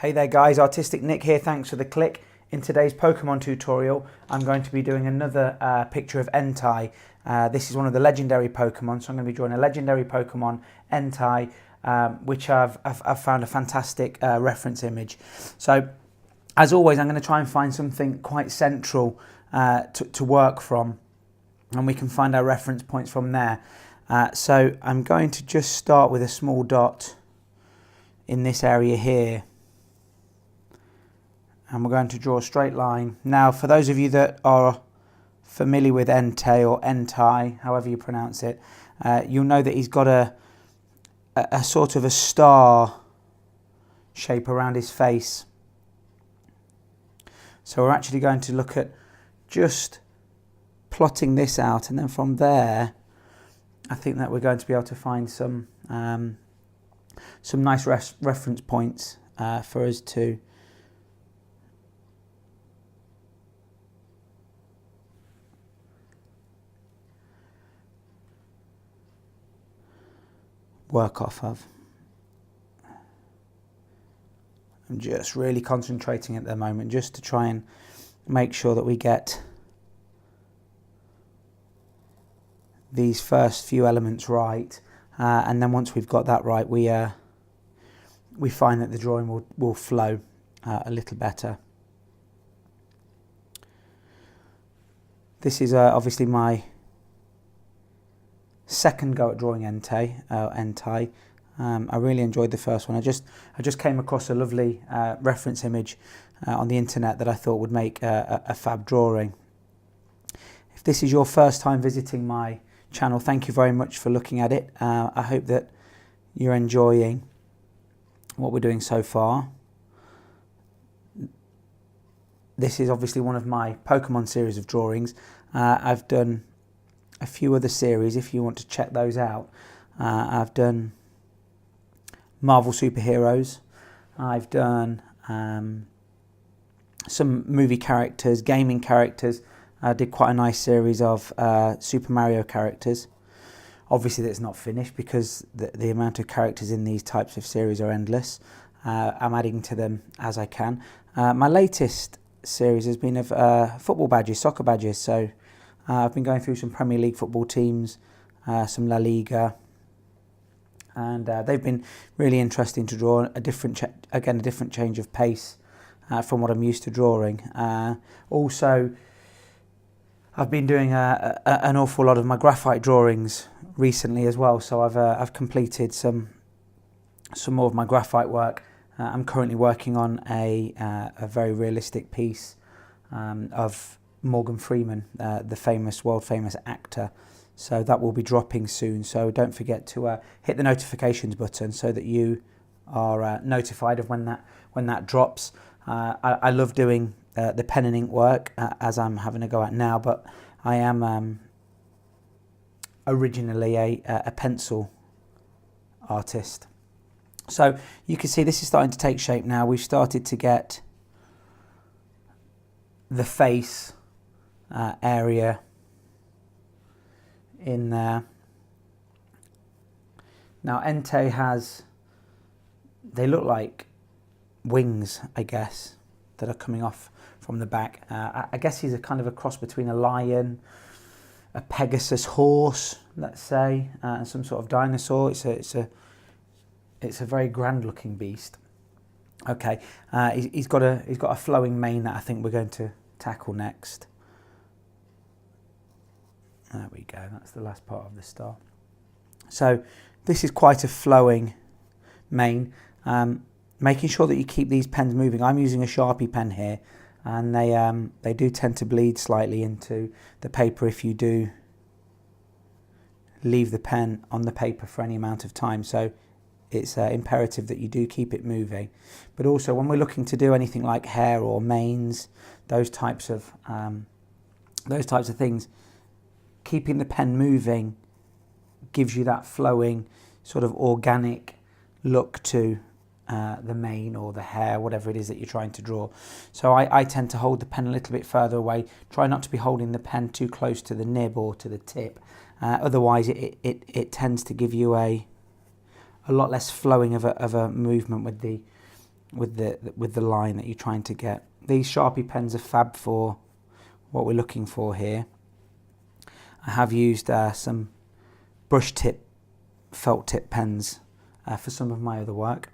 Hey there guys, Artistic Nick here, thanks for the click. In today's Pokemon tutorial, I'm going to be doing another picture of Entei. This is one of the legendary Pokemon, so I'm going to be drawing a legendary Pokemon, Entei, which I've found a fantastic reference image. So, as always, I'm going to try and find something quite central to work from, and we can find our reference points from there. So I'm going to just start with a small dot in this area here. And we're going to draw a straight line. Now, for those of you that are familiar with Entei or Entei, however you pronounce it, you'll know that he's got a sort of a star shape around his face. So we're actually going to look at just plotting this out, and then from there, I think that we're going to be able to find some nice reference points for us to work off of. I'm just really concentrating at the moment just to try and make sure that we get these first few elements right, and then once we've got that right, we find that the drawing will flow a little better. This is obviously my second go at drawing Entei. I really enjoyed the first one. I just came across a lovely reference image on the internet that I thought would make a fab drawing. If this is your first time visiting my channel, thank you very much for looking at it. I hope that you're enjoying what we're doing so far. This is obviously one of my Pokemon series of drawings. I've done a few other series if you want to check those out. I've done Marvel superheroes, I've done some movie characters, gaming characters. I did quite a nice series of Super Mario characters. Obviously that's not finished because the amount of characters in these types of series are endless. I'm adding to them as I can. My latest series has been of football badges, soccer badges, so I've been going through some Premier League football teams, some La Liga, and they've been really interesting to draw. A different change of pace from what I'm used to drawing. Also, I've been doing an awful lot of my graphite drawings recently as well. So I've completed some more of my graphite work. I'm currently working on a very realistic piece of Morgan Freeman, the world famous actor. So that will be dropping soon. So don't forget to hit the notifications button so that you are notified of when that drops. I love doing the pen and ink work as I'm having a go at now, but I am originally a pencil artist. So you can see this is starting to take shape now. We've started to get the face area in there. Now Entei they look like wings, I guess, that are coming off from the back. I guess he's a kind of a cross between a lion, a Pegasus horse, let's say, and some sort of dinosaur. It's a very grand looking beast. Okay, he's got a flowing mane that I think we're going to tackle next. There we go, that's the last part of the star. So this is quite a flowing mane. Making sure that you keep these pens moving. I'm using a Sharpie pen here, and they do tend to bleed slightly into the paper if you do leave the pen on the paper for any amount of time. So it's imperative that you do keep it moving. But also when we're looking to do anything like hair or manes, those types of things, keeping the pen moving gives you that flowing sort of organic look to the mane or the hair, whatever it is that you're trying to draw. So I tend to hold the pen a little bit further away, try not to be holding the pen too close to the nib or to the tip, otherwise it tends to give you a lot less flowing of a movement with with the line that you're trying to get. These Sharpie pens are fab for what we're looking for here. I have used some brush tip, felt tip pens for some of my other work,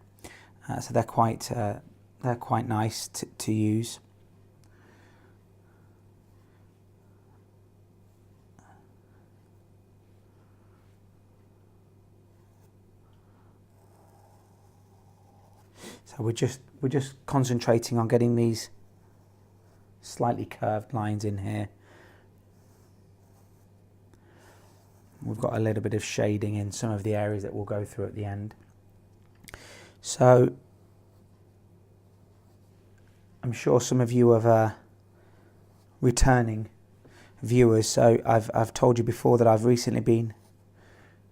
so they're quite nice to use. So we're just concentrating on getting these slightly curved lines in here. We've got a little bit of shading in some of the areas that we'll go through at the end. So I'm sure some of you are returning viewers. So I've told you before that I've recently been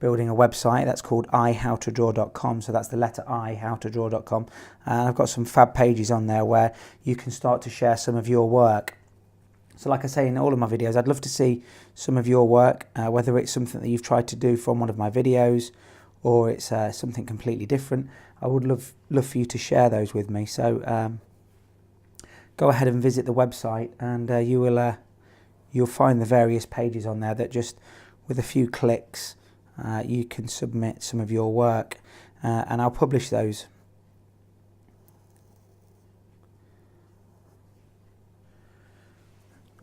building a website that's called ihowtodraw.com. So that's the letter I, howtodraw.com. And I've got some fab pages on there where you can start to share some of your work. So like I say in all of my videos, I'd love to see some of your work, whether it's something that you've tried to do from one of my videos or it's something completely different. I would love for you to share those with me. So go ahead and visit the website, and you'll find the various pages on there that just with a few clicks you can submit some of your work, and I'll publish those.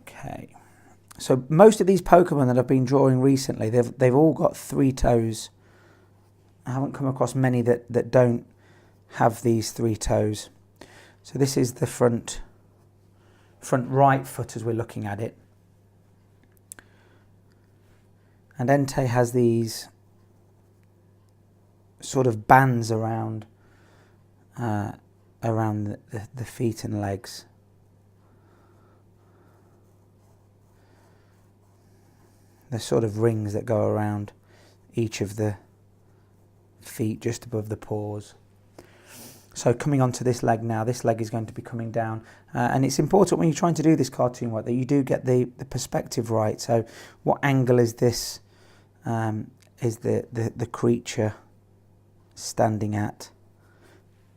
Okay, so most of these Pokemon that I've been drawing recently, they've all got 3 toes. I haven't come across many that don't have these 3 toes. So this is the front right foot as we're looking at it. And Entei has these sort of bands around the feet and legs. They're sort of rings that go around each of the feet just above the paws. So coming onto this leg now, this leg is going to be coming down, and it's important when you're trying to do this cartoon work that you do get the perspective right. So what angle is this, is the creature standing at?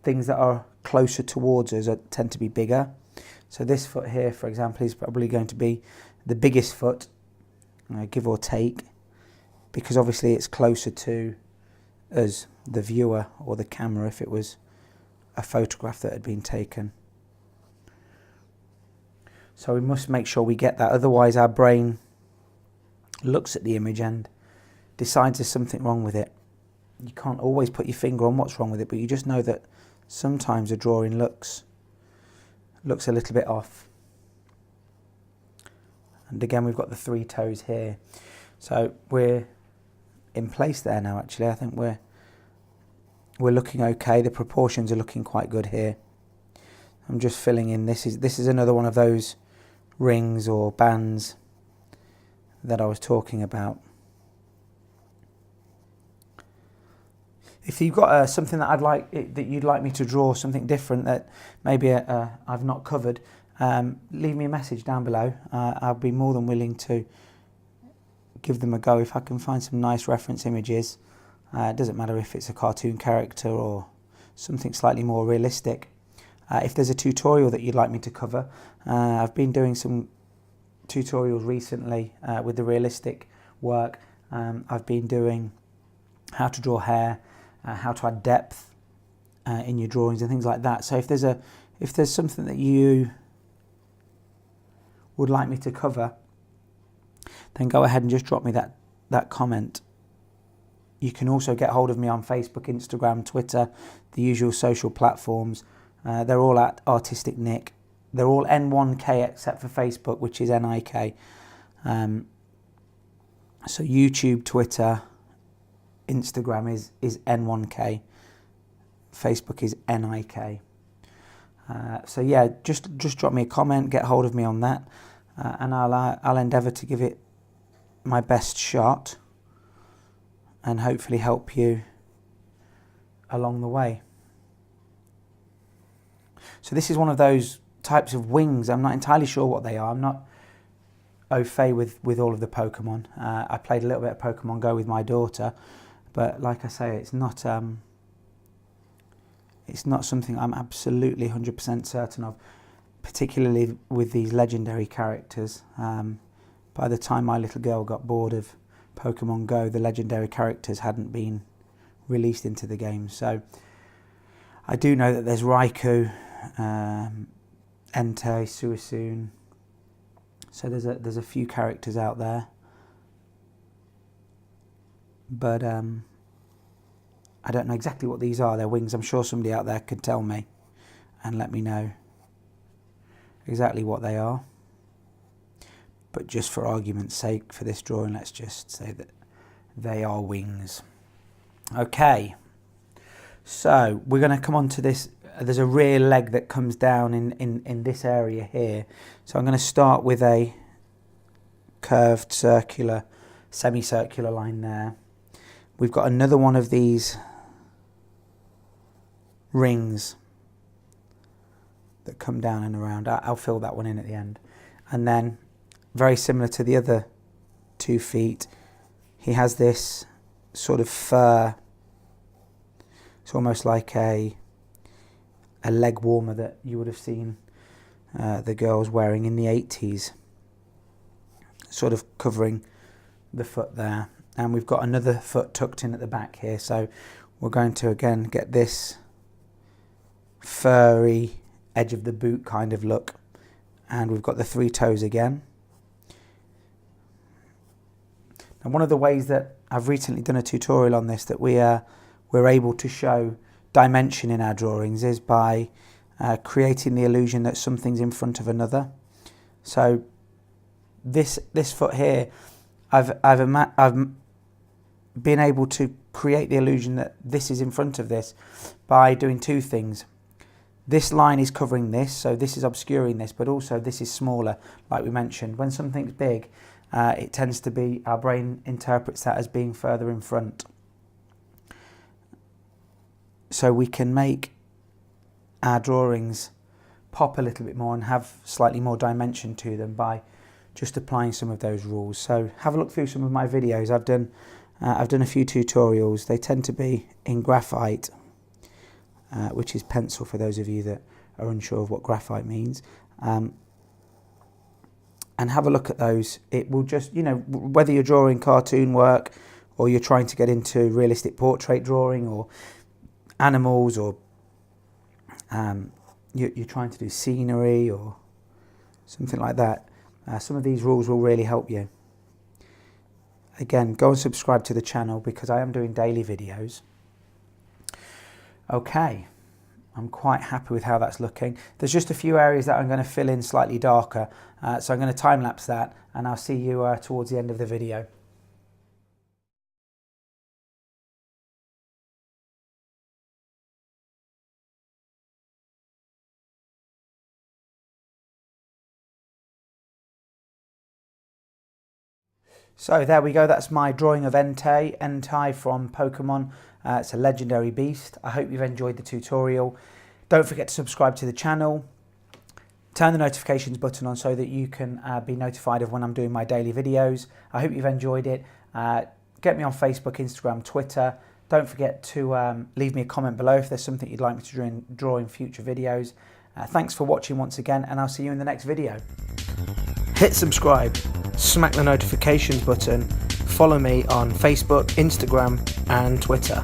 Things that are closer towards us tend to be bigger. So this foot here, for example, is probably going to be the biggest foot, give or take, because obviously it's closer to us, the viewer or the camera, if it was a photograph that had been taken. So we must make sure we get that, otherwise our brain looks at the image and decides there's something wrong with it. You can't always put your finger on what's wrong with it, but you just know that sometimes a drawing looks a little bit off. And again, we've got the 3 toes here. So we're in place there now, actually. I think we're looking okay. The proportions are looking quite good here. I'm just filling in. This is another one of those rings or bands that I was talking about. If you've got something that you'd like me to draw, something different that maybe I've not covered, leave me a message down below. I'll be more than willing to give them a go if I can find some nice reference images. It doesn't matter if it's a cartoon character or something slightly more realistic. If there's a tutorial that you'd like me to cover, I've been doing some tutorials recently with the realistic work. I've been doing how to draw hair, how to add depth in your drawings and things like that. So if there's something that you would like me to cover, then go ahead and just drop me that comment. You can also get hold of me on Facebook, Instagram, Twitter, the usual social platforms. They're all at Artistic Nick. They're all N1K except for Facebook, which is NIK. So YouTube, Twitter, Instagram is N1K. Facebook is NIK. So yeah, just drop me a comment, get hold of me on that, and I'll endeavour to give it my best shot and hopefully help you along the way. So this is one of those types of wings. I'm not entirely sure what they are. I'm not au fait with all of the Pokemon. I played a little bit of Pokemon Go with my daughter, but like I say, it's It's not something I'm absolutely 100% certain of, particularly with these legendary characters. By the time my little girl got bored of Pokemon Go, the legendary characters hadn't been released into the game. So I do know that there's Raikou, Entei, Suicune. So there's a few characters out there, but I don't know exactly what these are. Their wings. I'm sure somebody out there could tell me and let me know exactly what they are. But just for argument's sake, for this drawing, let's just say that they are wings. Okay, so we're going to come on to this. There's a rear leg that comes down in this area here. So I'm going to start with a curved circular, semicircular line there. We've got another one of these rings that come down and around. I'll fill that one in at the end. And then, very similar to the other 2 feet, he has this sort of fur. It's almost like a leg warmer that you would have seen the girls wearing in the 80s, sort of covering the foot there. And we've got another foot tucked in at the back here, so we're going to again get this furry edge of the boot kind of look. And we've got the 3 toes again. And one of the ways that I've recently done a tutorial on this, that we're able to show dimension in our drawings, is by creating the illusion that something's in front of another. So this foot here, I've been able to create the illusion that this is in front of this by doing 2 things. This line is covering this, so this is obscuring this, but also this is smaller, like we mentioned. When something's big, it tends to be, our brain interprets that as being further in front. So we can make our drawings pop a little bit more and have slightly more dimension to them by just applying some of those rules. So have a look through some of my videos. I've done a few tutorials. They tend to be in graphite, which is pencil for those of you that are unsure of what graphite means. And have a look at those. It will just, whether you're drawing cartoon work or you're trying to get into realistic portrait drawing or animals, or you're trying to do scenery or something like that, some of these rules will really help you. Again, go and subscribe to the channel because I am doing daily videos. Okay, I'm quite happy with how that's looking. There's just a few areas that I'm going to fill in slightly darker, so I'm going to time-lapse that, and I'll see you towards the end of the video. So there we go, that's my drawing of Entei from Pokemon. It's a legendary beast. I hope you've enjoyed the tutorial. Don't forget to subscribe to the channel. Turn the notifications button on so that you can be notified of when I'm doing my daily videos. I hope you've enjoyed it. Get me on Facebook, Instagram, Twitter. Don't forget to leave me a comment below if there's something you'd like me to draw in future videos. Thanks for watching once again, and I'll see you in the next video. Hit subscribe, smack the notifications button, follow me on Facebook, Instagram and Twitter.